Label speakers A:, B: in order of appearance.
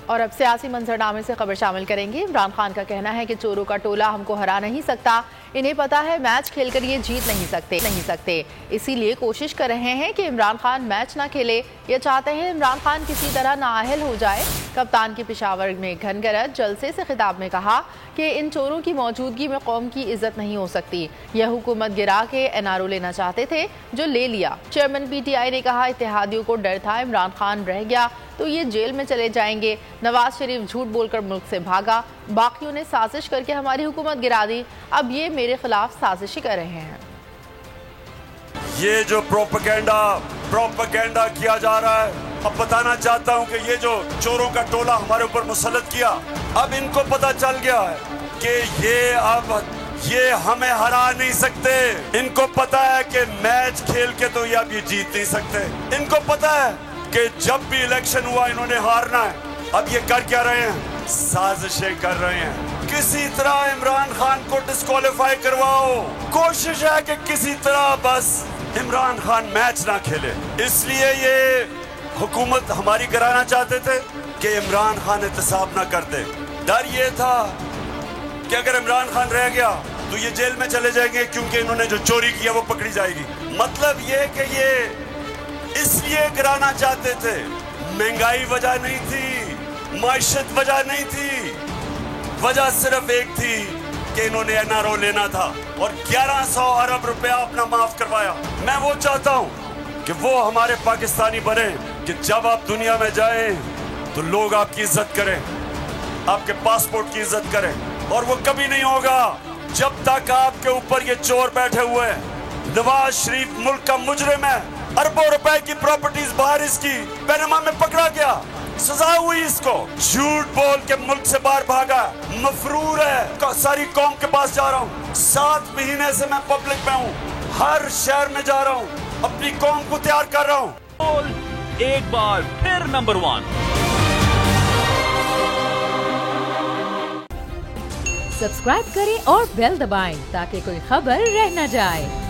A: और अब सियासी मंजरनामे से खबर शामिल करेंगे। इमरान खान का कहना है कि चोरों का टोला हमको हरा नहीं सकता, इन्हें पता है मैच खेलकर ये जीत नहीं सकते, इसीलिए कोशिश कर रहे हैं कि इमरान खान मैच ना खेले। ये चाहते हैं इमरान खान किसी तरह नाअहल हो जाए। कप्तान की पेशावर में घनगरज जलसे से खिताब में कहा कि इन चोरों की मौजूदगी में कौम की इज्जत नहीं हो सकती। यह हुकूमत गिरा के एनआरओ लेना चाहते थे, जो ले लिया। चेयरमैन पीटीआई ने कहा इत्तेहादियों को डर था इमरान खान रह गया तो ये जेल में चले जाएंगे। नवाज शरीफ झूठ बोलकर मुल्क से भागा, बाकियों ने साजिश करके हमारी हुकूमत गिरा दी, अब ये मेरे खिलाफ साजिश कर रहे हैं।
B: ये जो प्रोपेगेंडा किया जा रहा है, अब बताना चाहता हूं कि ये जो चोरों का टोला हमारे ऊपर मुसल्लत किया, अब इनको पता चल गया है कि ये हमें हरा नहीं सकते। इनको पता है कि मैच खेल के तो ये अब ये जीत नहीं सकते। इनको पता है कि जब भी इलेक्शन हुआ इन्होंने हारना है। अब ये कर क्या रहे हैं? साजिशें कर रहे हैं। किसी तरह इमरान खान को डिस्क्वालीफाई करवाओ। कोशिश है कि किसी तरह बस इमरान खान मैच ना खेले। इसलिए ये हुकूमत हमारी कराना चाहते थे कि इमरान खान एहतसाब ना करते। डर ये था कि अगर इमरान खान रह गया तो ये जेल में चले जाएंगे, क्योंकि इन्होंने जो चोरी किया वो पकड़ी जाएगी। मतलब ये कि ये इसलिए गिराना चाहते थे। महंगाई वजह नहीं थी, माइशत वजह नहीं थी, वजह सिर्फ एक थी कि इन्होंने एनआरओ लेना था और 1100 अरब रुपया अपना माफ करवाया। मैं वो चाहता हूं कि वो हमारे पाकिस्तानी बने कि जब आप दुनिया में जाएं तो लोग आपकी इज्जत करें, आपके पासपोर्ट की इज्जत करें। और वो कभी नहीं होगा जब तक आपके ऊपर ये चोर बैठे हुए हैं। नवाज शरीफ मुल्क का मुजरिम है, अरबों रुपए की प्रॉपर्टीज बाहर इसकी पनामा में पकड़ा गया, सजा हुई इसको। झूठ बोल के मुल्क से बाहर भागा, मफरूर है। सारी कौम के पास जा रहा हूँ, 7 महीने से मैं पब्लिक में हूँ, हर शहर में जा रहा हूँ, अपनी कौम को तैयार कर रहा हूँ।
C: एक बार फिर नंबर 1
D: सब्सक्राइब करें और बेल दबाएं ताकि कोई खबर रह न जाए।